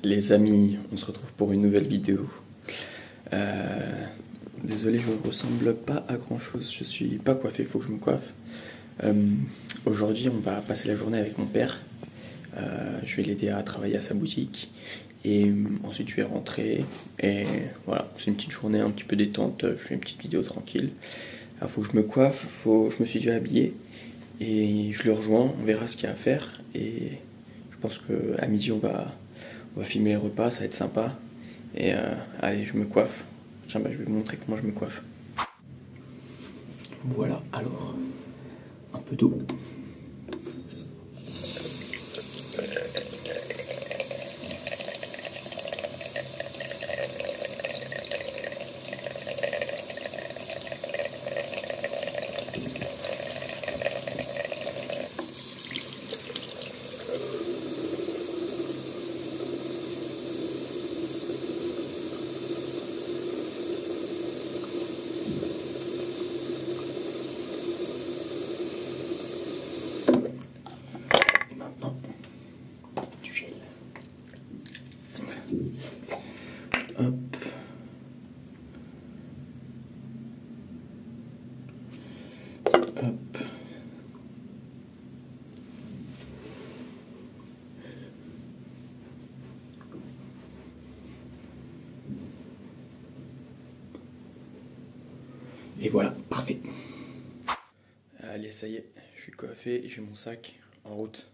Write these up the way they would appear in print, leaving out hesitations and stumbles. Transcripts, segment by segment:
Les amis, on se retrouve pour une nouvelle vidéo. Désolé, je ne ressemble pas à grand chose, je suis pas coiffé, il faut que je me coiffe. Aujourd'hui, on va passer la journée avec mon père. Je vais l'aider à travailler à sa boutique. Et ensuite, je vais rentrer. Et voilà, c'est une petite journée un petit peu détente. Je fais une petite vidéo tranquille. Il faut que je me coiffe, je me suis déjà habillé. Et je le rejoins, on verra ce qu'il y a à faire. Et je pense qu'à midi, on va filmer les repas, ça va être sympa. Et allez, je me coiffe. Tiens, je vais vous montrer comment je me coiffe. Voilà, alors, un peu d'eau. Hop. Hop. Et voilà, parfait. Allez, ça y est, je suis coiffé, j'ai mon sac, en route.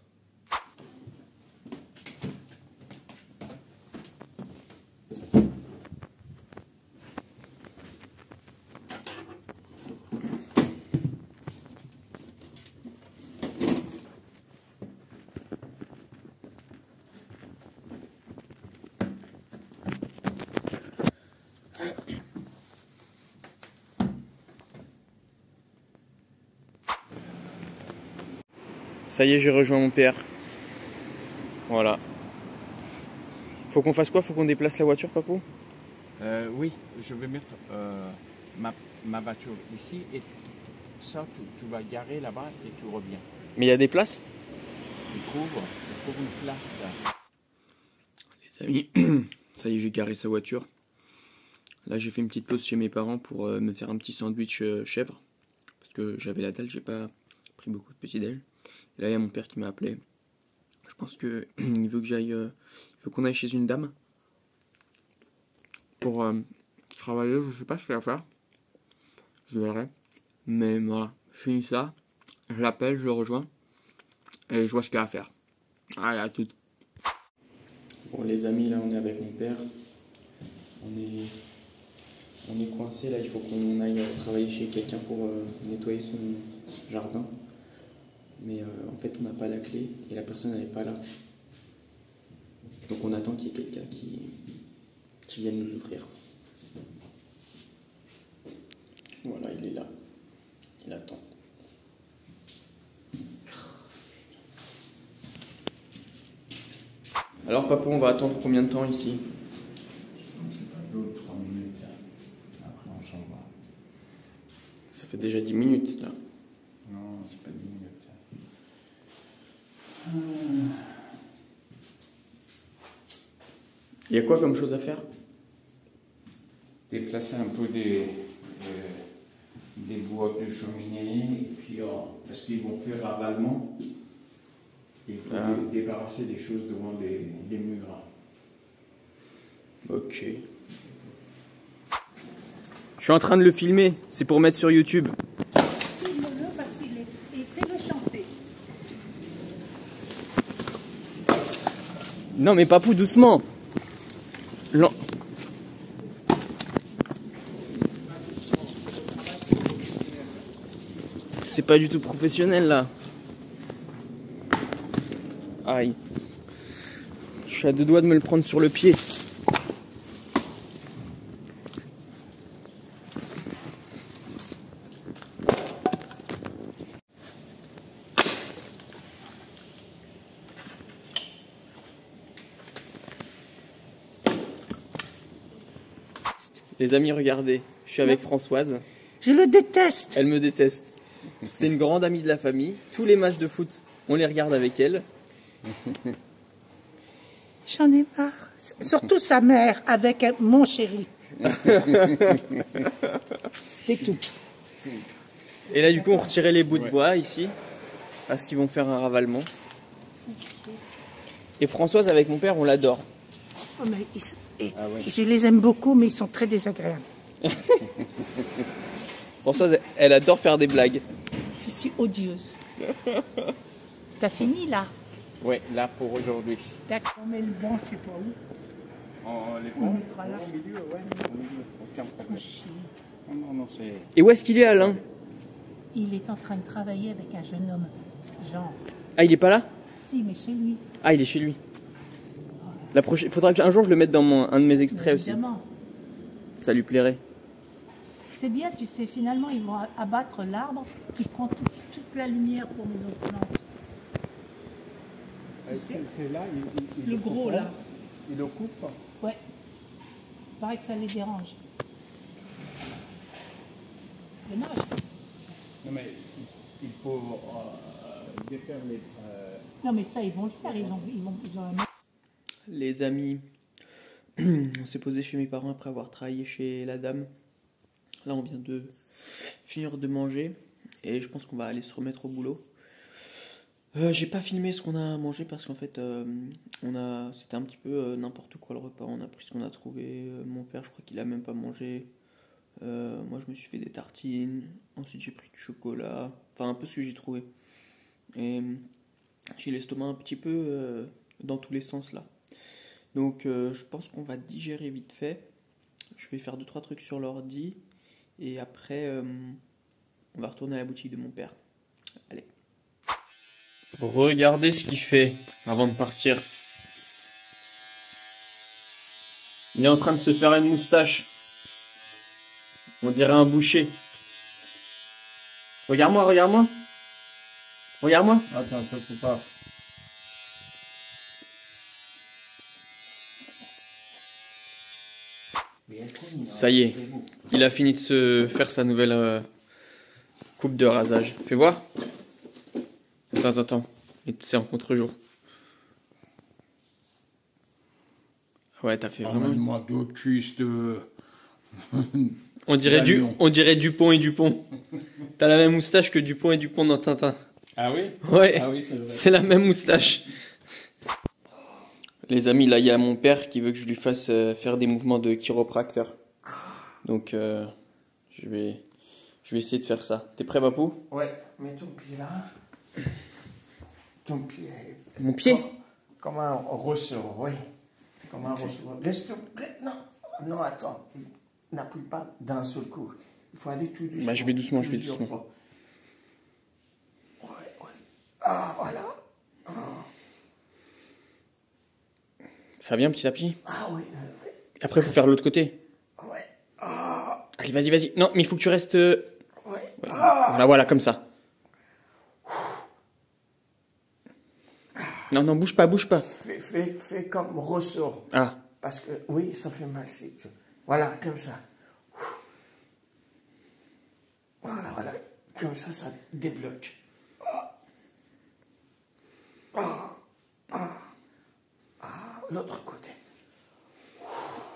Ça y est, j'ai rejoint mon père. Voilà. Faut qu'on fasse quoi? Faut qu'on déplace la voiture, papou? Oui, je vais mettre ma voiture ici et ça, tu vas garer là-bas et tu reviens. Mais il y a des places? Tu trouves une place. Les amis, ça y est, j'ai garé sa voiture. Là, j'ai fait une petite pause chez mes parents pour me faire un petit sandwich chèvre. Parce que j'avais la dalle, j'ai pas pris beaucoup de petit déj. Et là, il y a mon père qui m'a appelé. Je pense que il veut que j'aille, il veut qu'on aille chez une dame pour travailler. Je sais pas ce qu'il va faire. Je verrai. Mais voilà, je finis ça. Je l'appelle, je le rejoins et je vois ce qu'il y a à faire. Allez, à toutes. Bon, les amis, là, on est avec mon père. On est coincé là. Il faut qu'on aille travailler chez quelqu'un pour nettoyer son jardin. Mais en fait, on n'a pas la clé et la personne n'est pas là. Donc on attend qu'il y ait quelqu'un qui vienne nous ouvrir. Voilà, il est là. Il attend. Alors papou, on va attendre combien de temps ici? C'est pas 2 ou 3 minutes. Après on s'en va. Ça fait déjà 10 minutes là. Non, c'est pas 10 minutes. Il y a quoi comme chose à faire? Déplacer un peu des boîtes de cheminée, et puis parce qu'ils vont faire ravalement, il faut débarrasser des choses devant les murs. Ok. Je suis en train de le filmer, c'est pour mettre sur YouTube. Filme-le parce qu'il est fait le chanter. Non mais papou, doucement. Non. C'est pas du tout professionnel là. Aïe. Je suis à 2 doigts de me le prendre sur le pied. Les amis, regardez, je suis avec Françoise. Je le déteste. Elle me déteste. C'est une grande amie de la famille. Tous les matchs de foot, on les regarde avec elle. J'en ai marre. Surtout sa mère avec mon chéri. C'est tout. Et là, du coup, on retirait les bouts de bois ici, parce qu'ils vont faire un ravalement. Et Françoise, avec mon père, on l'adore. Oh, mais je les aime beaucoup, mais ils sont très désagréables. Françoise, elle adore faire des blagues. Je suis odieuse. T'as fini là? Ouais, là pour aujourd'hui. D'accord, on met le banc, je sais pas où. Les On mettra là. au milieu, ouais, au milieu, aucun problème. Non, c'est... Et où est-ce qu'il est, Alain? Il est en train de travailler avec un jeune homme. Genre. Ah, il est pas là? Si, mais chez lui. Ah, il est chez lui. La prochaine... Faudra qu'un jour je le mette dans un de mes extraits aussi. Évidemment. Ça lui plairait. C'est bien, tu sais, finalement, ils vont abattre l'arbre qui prend toute la lumière pour les autres plantes. Tu sais, C'est là, le gros, là. Il le coupe. Ouais. Il paraît que ça les dérange. C'est dommage. Non, mais il faut défaire les... Non, mais ça, ils vont le faire. Ils ont un... Les amis, on s'est posé chez mes parents après avoir travaillé chez la dame. Là, on vient de finir de manger et je pense qu'on va aller se remettre au boulot. J'ai pas filmé ce qu'on a mangé parce qu'en fait, c'était un petit peu n'importe quoi le repas. On a pris ce qu'on a trouvé. Mon père, je crois qu'il a même pas mangé. Moi, je me suis fait des tartines. Ensuite, j'ai pris du chocolat. Enfin, un peu ce que j'ai trouvé. Et j'ai l'estomac un petit peu dans tous les sens là. Donc, je pense qu'on va digérer vite fait. Je vais faire 2-3 trucs sur l'ordi. Et après, on va retourner à la boutique de mon père. Allez. Regardez ce qu'il fait avant de partir. Il est en train de se faire une moustache. On dirait un boucher. Regarde-moi, regarde-moi. Regarde-moi. Attends, je peux pas. Ça y est, il a fini de se faire sa nouvelle coupe de rasage. Fais voir. Attends. C'est en contre-jour. Ouais, t'as fait vraiment... Emmène-moi d'autres cuisses de... On dirait Dupont et Dupont. T'as la même moustache que Dupont et Dupont dans Tintin. Ah oui? Ouais, Ah oui, c'est vrai. c'est la même moustache. Les amis, là, il y a mon père qui veut que je lui fasse faire des mouvements de chiropracteur. Donc, je vais essayer de faire ça. T'es prêt, Papou? Ouais, mets ton pied là. Ton pied. Mon pied? Comme un ressort, oui. Comme un ressort. Laisse ton... Non, attends. N'appuie pas d'un seul coup. Il faut aller tout doucement. Bah, je vais doucement. Ouais. Ah, voilà. Ça vient petit à petit? Ah oui. Après, il faut faire l'autre côté. Ouais. Ah. Allez, vas-y. Non, mais il faut que tu restes... Ouais. Ah. Voilà, comme ça. Non, bouge pas. Fais comme ressort. Ah. Parce que, oui, ça fait mal. Voilà, comme ça. Voilà. Comme ça débloque. L'autre côté.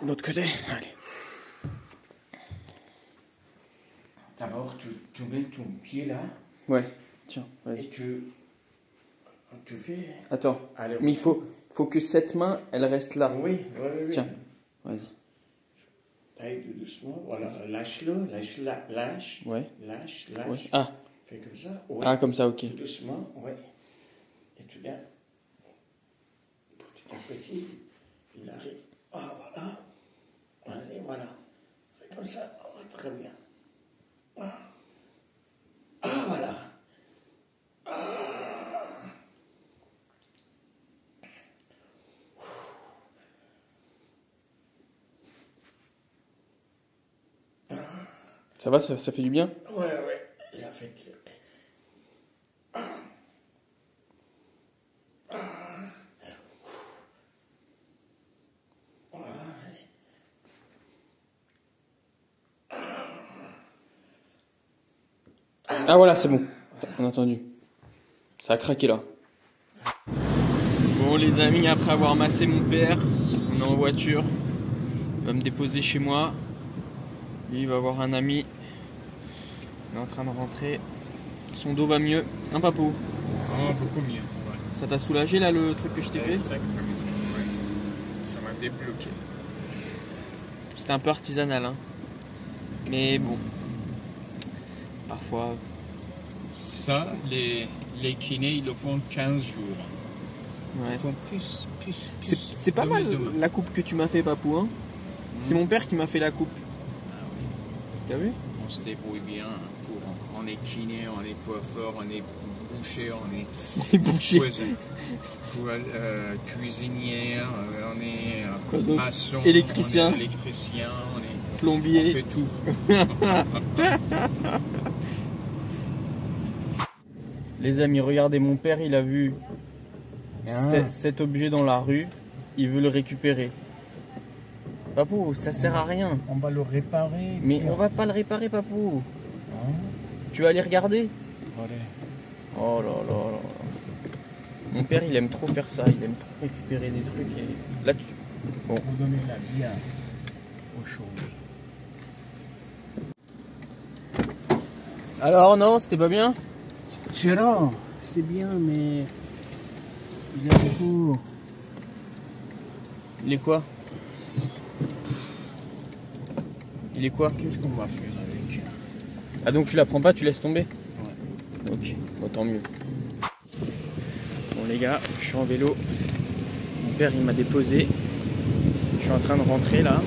L'autre côté? Allez. D'abord, tu mets ton pied là. Ouais, tiens, Et vas-y. tu fais... Attends, Allez, mais il faut que cette main, elle reste là. Oui. Tiens, vas-y. Taille doucement, voilà. Lâche-le, lâche. Ouais. Lâche. Ouais. Ah. Fais comme ça. Ouais. Ah, comme ça, ok. Tout doucement, ouais. Et tu viens. Petit à petit, il arrive. Ah, voilà. Vas-y, voilà. Fais comme ça. Oh, très bien. Ah, voilà. Ça va, ça fait du bien? Ouais. Il a fait... Ah voilà, c'est bon. On a entendu. Ça a craqué là. Bon les amis, après avoir massé mon père, on est en voiture. Il va me déposer chez moi. Lui il va voir un ami. Il est en train de rentrer. Son dos va mieux. Hein papou? Oh, beaucoup mieux. Ouais. Ça t'a soulagé là le truc que je t'ai fait? Exactement. Ouais. Ça m'a débloqué. C'était un peu artisanal hein. Mais bon. Parfois. Ça, les kinés, ils le font 15 jours. Ouais. Ils font plus. C'est pas mal la coupe que tu m'as fait papou hein. C'est mon père qui m'a fait la coupe. Ah oui. T'as vu? On se débrouille bien. On est kiné, on est coiffeur, on est boucher, on est boucher. Cuisinière, on est quoi d'autre? maçon, électricien, on est plombier. On fait tout. Les amis, regardez, mon père il a vu cet objet dans la rue, il veut le récupérer. Papou, ça sert à rien. On va le réparer. Mais on va pas le réparer, papou. Hein? Tu vas aller regarder? Allez. Oh là là là. Mon père il aime trop faire ça, il aime trop récupérer des trucs. Et... Là, bon. Vous donnez la vie aux choses. Alors non, c'était pas bien? Gérard, c'est bien, mais il y a beaucoup. Il est quoi? Il est quoi? Qu'est-ce qu'on va faire avec? Ah donc tu la prends pas, tu laisses tomber? Ouais. Ok, bon, tant mieux. Bon les gars, je suis en vélo. Mon père il m'a déposé. Je suis en train de rentrer là.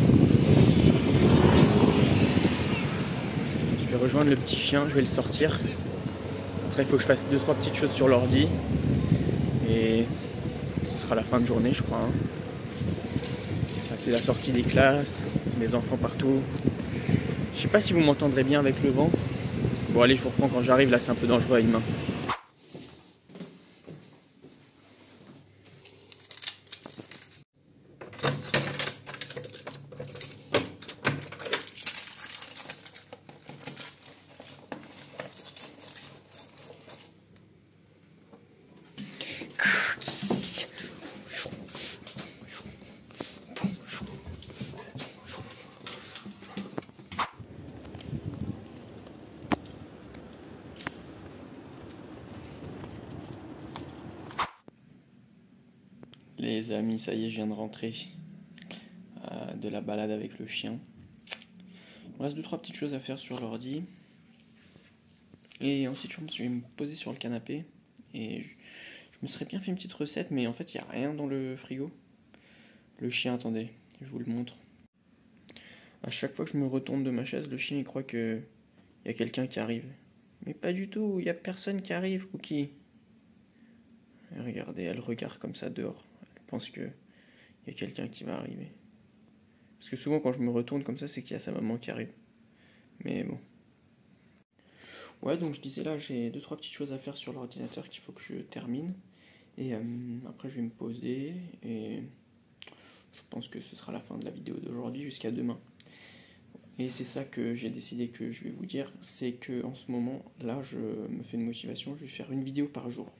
Je vais rejoindre le petit chien, je vais le sortir. Après il faut que je fasse 2-3 petites choses sur l'ordi. Et ce sera la fin de journée je crois. Hein. C'est la sortie des classes, les enfants partout. Je sais pas si vous m'entendrez bien avec le vent. Bon allez, je vous reprends quand j'arrive, là c'est un peu dangereux à une main. Les amis, ça y est, je viens de rentrer de la balade avec le chien. Il me reste 2-3 petites choses à faire sur l'ordi. Et ensuite, je vais me poser sur le canapé. Et je me serais bien fait une petite recette, mais en fait, il n'y a rien dans le frigo. Le chien, attendez, je vous le montre. À chaque fois que je me retourne de ma chaise, le chien il croit qu'il y a quelqu'un qui arrive. Mais pas du tout, il n'y a personne qui arrive, Cookie. Et regardez, elle regarde comme ça dehors. Elle pense qu'il y a quelqu'un qui va arriver. Parce que souvent quand je me retourne comme ça, c'est qu'il y a sa maman qui arrive. Mais bon. Ouais, donc je disais là, j'ai 2-3 petites choses à faire sur l'ordinateur qu'il faut que je termine. Et après je vais me poser et je pense que ce sera la fin de la vidéo d'aujourd'hui jusqu'à demain. Et c'est ça que j'ai décidé que je vais vous dire, c'est que en ce moment, là, je me fais une motivation, je vais faire une vidéo par jour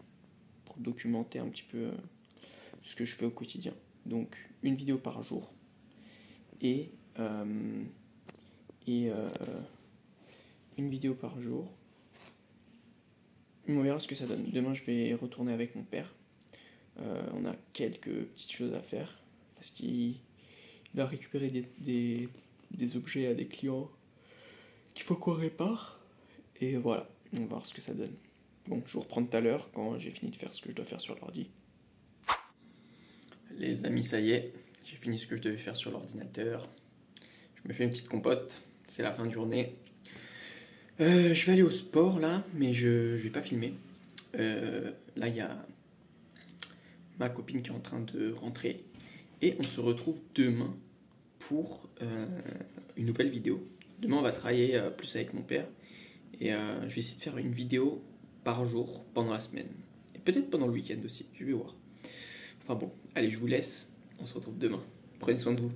pour documenter un petit peu ce que je fais au quotidien. Donc une vidéo par jour et une vidéo par jour. On verra ce que ça donne. Demain, je vais retourner avec mon père. On a quelques petites choses à faire parce qu'il a récupéré des objets à des clients qu'il faut qu'on répare. Et voilà, on va voir ce que ça donne. Bon, je vous reprends tout à l'heure quand j'ai fini de faire ce que je dois faire sur l'ordi. Les amis, ça y est, j'ai fini ce que je devais faire sur l'ordinateur. Je me fais une petite compote, c'est la fin de journée. Je vais aller au sport là, mais je vais pas filmer. Là, il y a ma copine qui est en train de rentrer. Et on se retrouve demain pour une nouvelle vidéo. Demain, on va travailler plus avec mon père. Et je vais essayer de faire une vidéo par jour pendant la semaine. Et peut-être pendant le week-end aussi, je vais voir. Enfin bon, allez, je vous laisse. On se retrouve demain. Prenez soin de vous.